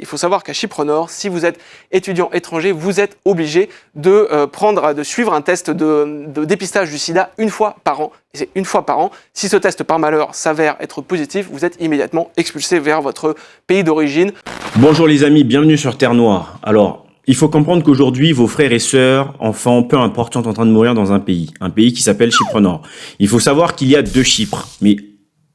Il faut savoir qu'à Chypre Nord, si vous êtes étudiant étranger, vous êtes obligé de suivre un test de dépistage du sida une fois par an. Et c'est une fois par an. Si ce test par malheur s'avère être positif, vous êtes immédiatement expulsé vers votre pays d'origine. Bonjour les amis, bienvenue sur Terre Noire. Alors, il faut comprendre qu'aujourd'hui, vos frères et sœurs, enfants, peu importe, sont en train de mourir dans un pays qui s'appelle Chypre Nord. Il faut savoir qu'il y a 2 Chypres, mais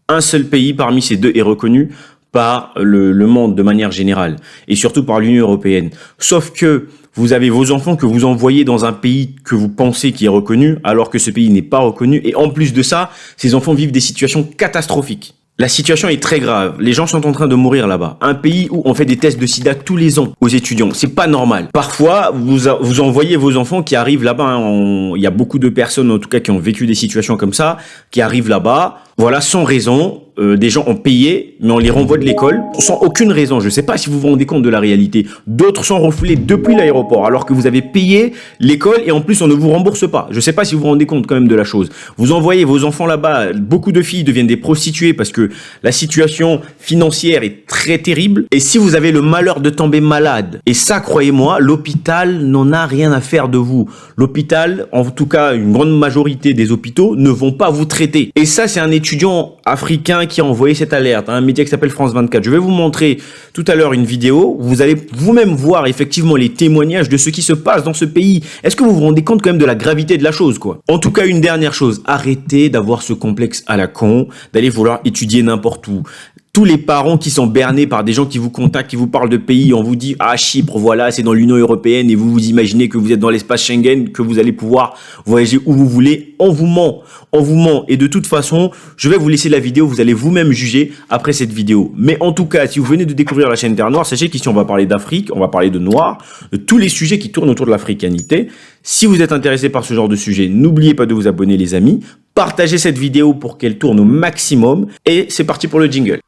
un seul pays parmi ces 2 est reconnu par le monde de manière générale et surtout par l'Union européenne. Sauf que vous avez vos enfants que vous envoyez dans un pays que vous pensez qui est reconnu alors que ce pays n'est pas reconnu et en plus de ça, ces enfants vivent des situations catastrophiques. La situation est très grave. Les gens sont en train de mourir là-bas. Un pays où on fait des tests de sida tous les ans aux étudiants. C'est pas normal. Parfois, vous envoyez vos enfants qui arrivent là-bas. Il y a beaucoup de personnes, en tout cas, qui ont vécu des situations comme ça, qui arrivent là-bas. Voilà, sans raison. Des gens ont payé, mais on les renvoie de l'école sans aucune raison. Je ne sais pas si vous vous rendez compte de la réalité. D'autres sont refoulés depuis l'aéroport, alors que vous avez payé l'école et en plus on ne vous rembourse pas. Je ne sais pas si vous vous rendez compte quand même de la chose. Vous envoyez vos enfants là-bas, beaucoup de filles deviennent des prostituées parce que la situation financière est très terrible. Et si vous avez le malheur de tomber malade, et ça croyez-moi, l'hôpital n'en a rien à faire de vous. L'hôpital, en tout cas une grande majorité des hôpitaux, ne vont pas vous traiter. Et ça c'est un étudiant africain qui a envoyé cette alerte, un média qui s'appelle France 24. Je vais vous montrer tout à l'heure une vidéo. Vous allez vous-même voir effectivement les témoignages de ce qui se passe dans ce pays. Est-ce que vous vous rendez compte quand même de la gravité de la chose, quoi? En tout cas, une dernière chose. Arrêtez d'avoir ce complexe à la con, d'aller vouloir étudier n'importe où. Tous les parents qui sont bernés par des gens qui vous contactent, qui vous parlent de pays, on vous dit « Ah, Chypre, voilà, c'est dans l'Union européenne » et vous vous imaginez que vous êtes dans l'espace Schengen, que vous allez pouvoir voyager où vous voulez. On vous ment. On vous ment. Et de toute façon, je vais vous laisser la vidéo, vous allez vous-même juger après cette vidéo. Mais en tout cas, si vous venez de découvrir la chaîne Terre Noire, sachez qu'ici on va parler d'Afrique, on va parler de Noirs, de tous les sujets qui tournent autour de l'africanité. Si vous êtes intéressé par ce genre de sujet, n'oubliez pas de vous abonner les amis. Partagez cette vidéo pour qu'elle tourne au maximum. Et c'est parti pour le jingle.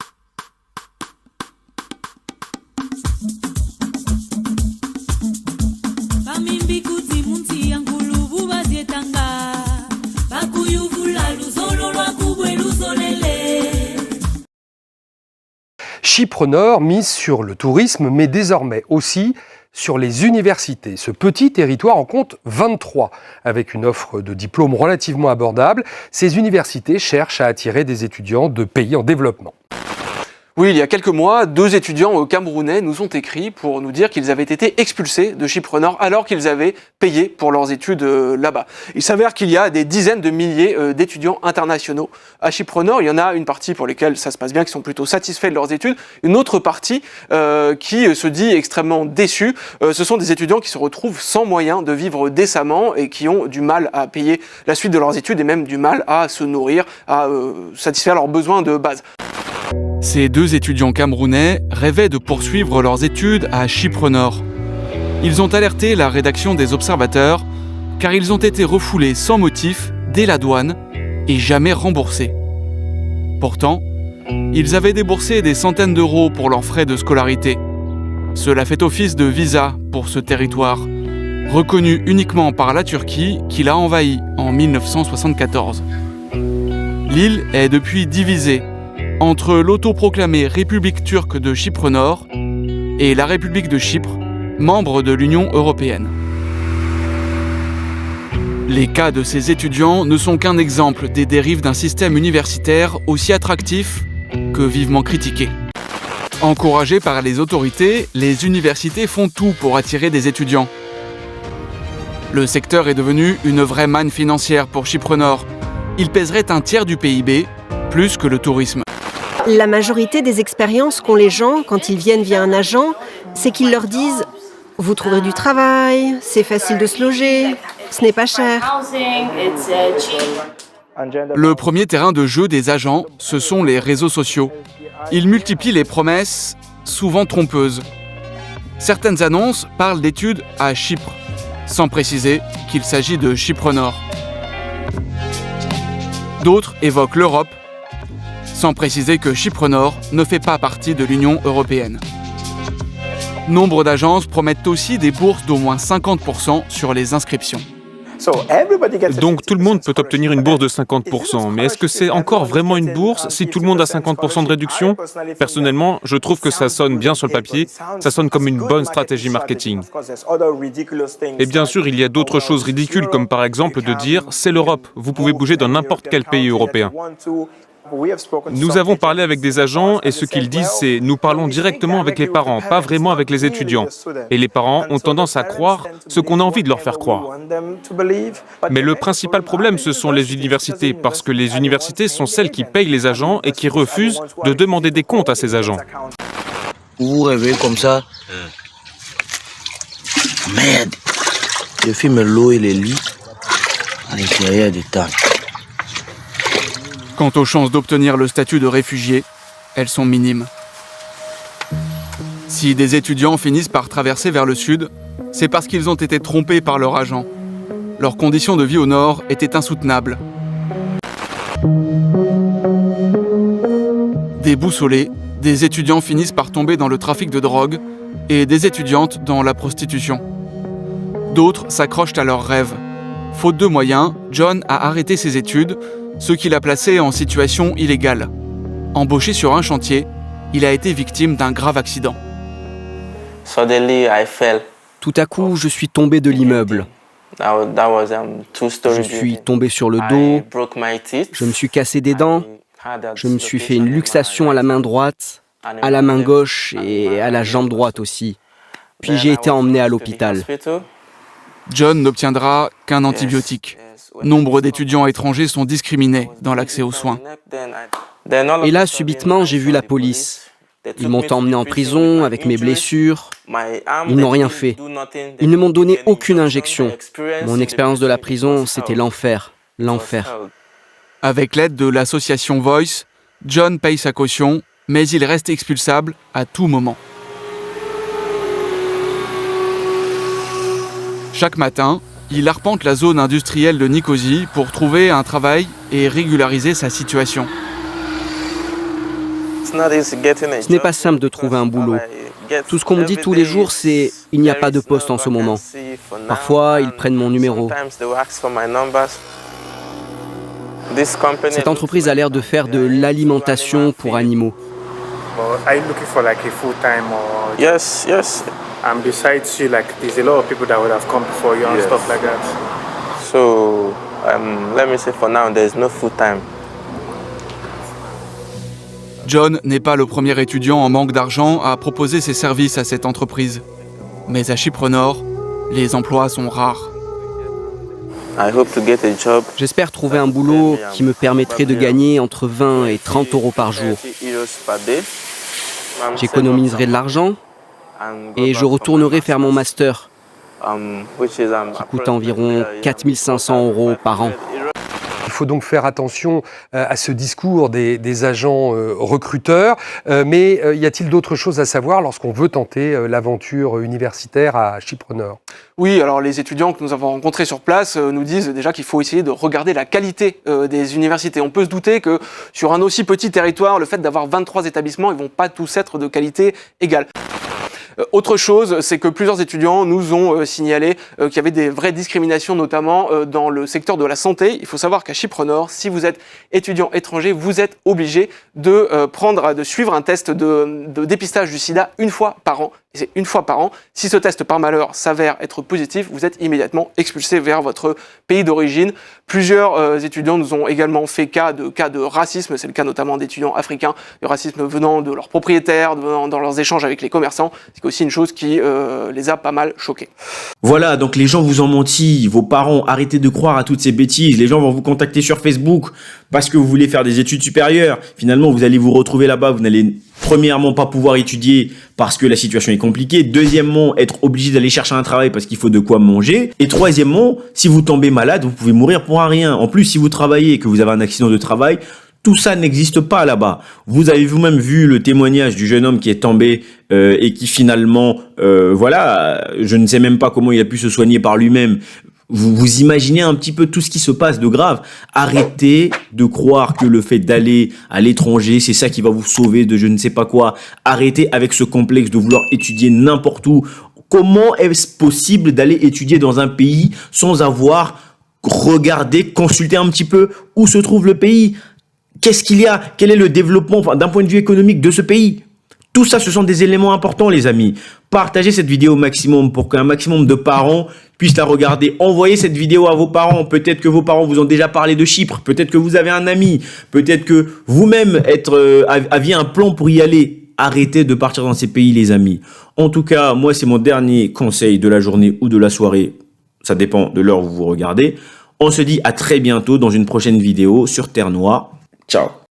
Chypre Nord mise sur le tourisme, mais désormais aussi sur les universités. Ce petit territoire en compte 23. Avec une offre de diplômes relativement abordable, ces universités cherchent à attirer des étudiants de pays en développement. Oui, il y a quelques mois, 2 étudiants camerounais nous ont écrit pour nous dire qu'ils avaient été expulsés de Chypre Nord alors qu'ils avaient payé pour leurs études là-bas. Il s'avère qu'il y a des dizaines de milliers d'étudiants internationaux à Chypre Nord. Il y en a une partie pour lesquelles ça se passe bien, qui sont plutôt satisfaits de leurs études. Une autre partie qui se dit extrêmement déçue. Ce sont des étudiants qui se retrouvent sans moyens de vivre décemment et qui ont du mal à payer la suite de leurs études et même du mal à se nourrir, à satisfaire leurs besoins de base. Ces 2 étudiants camerounais rêvaient de poursuivre leurs études à Chypre Nord. Ils ont alerté la rédaction des Observateurs car ils ont été refoulés sans motif dès la douane et jamais remboursés. Pourtant, ils avaient déboursé des centaines d'euros pour leurs frais de scolarité. Cela fait office de visa pour ce territoire, reconnu uniquement par la Turquie qui l'a envahi en 1974. L'île est depuis divisée entre l'autoproclamée République turque de Chypre Nord et la République de Chypre, membre de l'Union européenne. Les cas de ces étudiants ne sont qu'un exemple des dérives d'un système universitaire aussi attractif que vivement critiqué. Encouragées par les autorités, les universités font tout pour attirer des étudiants. Le secteur est devenu une vraie manne financière pour Chypre Nord. Il pèserait un tiers du PIB, plus que le tourisme. La majorité des expériences qu'ont les gens quand ils viennent via un agent, c'est qu'ils leur disent « Vous trouverez du travail, c'est facile de se loger, ce n'est pas cher ». Le premier terrain de jeu des agents, ce sont les réseaux sociaux. Ils multiplient les promesses, souvent trompeuses. Certaines annonces parlent d'études à Chypre, sans préciser qu'il s'agit de Chypre Nord. D'autres évoquent l'Europe, sans préciser que Chypre Nord ne fait pas partie de l'Union européenne. Nombre d'agences promettent aussi des bourses d'au moins 50% sur les inscriptions. Donc tout le monde peut obtenir une bourse de 50%, mais est-ce que c'est encore vraiment une bourse si tout le monde a 50% de réduction? Personnellement, je trouve que ça sonne bien sur le papier, ça sonne comme une bonne stratégie marketing. Et bien sûr, il y a d'autres choses ridicules, comme par exemple de dire « c'est l'Europe, vous pouvez bouger dans n'importe quel pays européen ». Nous avons parlé avec des agents et ce qu'ils disent c'est « nous parlons directement avec les parents, pas vraiment avec les étudiants ». Et les parents ont tendance à croire ce qu'on a envie de leur faire croire. Mais le principal problème, ce sont les universités, parce que les universités sont celles qui payent les agents et qui refusent de demander des comptes à ces agents. Vous vous réveillez comme ça. Merde. Je filme l'eau et les lits à l'intérieur du temps. Quant aux chances d'obtenir le statut de réfugié, elles sont minimes. Si des étudiants finissent par traverser vers le sud, c'est parce qu'ils ont été trompés par leur agent. Leurs conditions de vie au nord étaient insoutenables. Déboussolés, des étudiants finissent par tomber dans le trafic de drogue et des étudiantes dans la prostitution. D'autres s'accrochent à leurs rêves. Faute de moyens, John a arrêté ses études, ce qui l'a placé en situation illégale. Embauché sur un chantier, il a été victime d'un grave accident. Tout à coup, je suis tombé de l'immeuble. Je suis tombé sur le dos, je me suis cassé des dents, je me suis fait une luxation à la main droite, à la main gauche et à la jambe droite aussi. Puis j'ai été emmené à l'hôpital. John n'obtiendra qu'un antibiotique. Nombre d'étudiants étrangers sont discriminés dans l'accès aux soins. Et là, subitement, j'ai vu la police. Ils m'ont emmené en prison avec mes blessures. Ils n'ont rien fait. Ils ne m'ont donné aucune injection. Mon expérience de la prison, c'était l'enfer. L'enfer. Avec l'aide de l'association Voice, John paye sa caution, mais il reste expulsable à tout moment. Chaque matin, il arpente la zone industrielle de Nicosie pour trouver un travail et régulariser sa situation. Ce n'est pas simple de trouver un boulot. Tout ce qu'on me dit tous les jours, c'est « il n'y a pas de poste en ce moment ». Parfois, ils prennent mon numéro. Cette entreprise a l'air de faire de l'alimentation pour animaux. Besides you, there's a lot of people that would have come before you and stuff like that. So, let me say for now, there's no full time. John n'est pas le premier étudiant en manque d'argent à proposer ses services à cette entreprise. Mais à Chypre Nord, les emplois sont rares. J'espère trouver un boulot qui me permettrait de gagner entre 20 et 30 euros par jour. J'économiserai de l'argent et je retournerai faire mon master, qui coûte environ 4 500 euros par an. Il faut donc faire attention à ce discours des agents recruteurs. Mais y a-t-il d'autres choses à savoir lorsqu'on veut tenter l'aventure universitaire à Chypre Nord ? Oui, alors les étudiants que nous avons rencontrés sur place nous disent déjà qu'il faut essayer de regarder la qualité des universités. On peut se douter que sur un aussi petit territoire, le fait d'avoir 23 établissements, ils ne vont pas tous être de qualité égale. Autre chose, c'est que plusieurs étudiants nous ont signalé qu'il y avait des vraies discriminations, notamment dans le secteur de la santé. Il faut savoir qu'à Chypre Nord, si vous êtes étudiant étranger, vous êtes obligé de suivre un test de dépistage du sida une fois par an. Et c'est une fois par an. Si ce test, par malheur, s'avère être positif, vous êtes immédiatement expulsé vers votre pays d'origine. Plusieurs étudiants nous ont également fait cas de racisme. C'est le cas notamment d'étudiants africains, du racisme venant de leurs propriétaires, dans leurs échanges avec les commerçants. C'est aussi une chose qui les a pas mal choqués. Voilà, donc les gens vous ont menti, vos parents, arrêtez de croire à toutes ces bêtises. Les gens vont vous contacter sur Facebook parce que vous voulez faire des études supérieures. Finalement, vous allez vous retrouver là-bas, vous n'allez premièrement pas pouvoir étudier parce que la situation est compliquée. Deuxièmement, être obligé d'aller chercher un travail parce qu'il faut de quoi manger. Et troisièmement, si vous tombez malade, vous pouvez mourir pour un rien. En plus, si vous travaillez et que vous avez un accident de travail, tout ça n'existe pas là-bas. Vous avez vous-même vu le témoignage du jeune homme qui est tombé et qui finalement, je ne sais même pas comment il a pu se soigner par lui-même. Vous imaginez un petit peu tout ce qui se passe de grave. Arrêtez de croire que le fait d'aller à l'étranger, c'est ça qui va vous sauver de je ne sais pas quoi. Arrêtez avec ce complexe de vouloir étudier n'importe où. Comment est-ce possible d'aller étudier dans un pays sans avoir regardez, consultez un petit peu où se trouve le pays. Qu'est-ce qu'il y a? Quel est le développement d'un point de vue économique de ce pays? Tout ça, ce sont des éléments importants, les amis. Partagez cette vidéo au maximum pour qu'un maximum de parents puissent la regarder. Envoyez cette vidéo à vos parents. Peut-être que vos parents vous ont déjà parlé de Chypre. Peut-être que vous avez un ami. Peut-être que vous-même aviez un plan pour y aller. Arrêtez de partir dans ces pays, les amis. En tout cas, moi, c'est mon dernier conseil de la journée ou de la soirée. Ça dépend de l'heure où vous regardez. On se dit à très bientôt dans une prochaine vidéo sur Terre Noire. Ciao.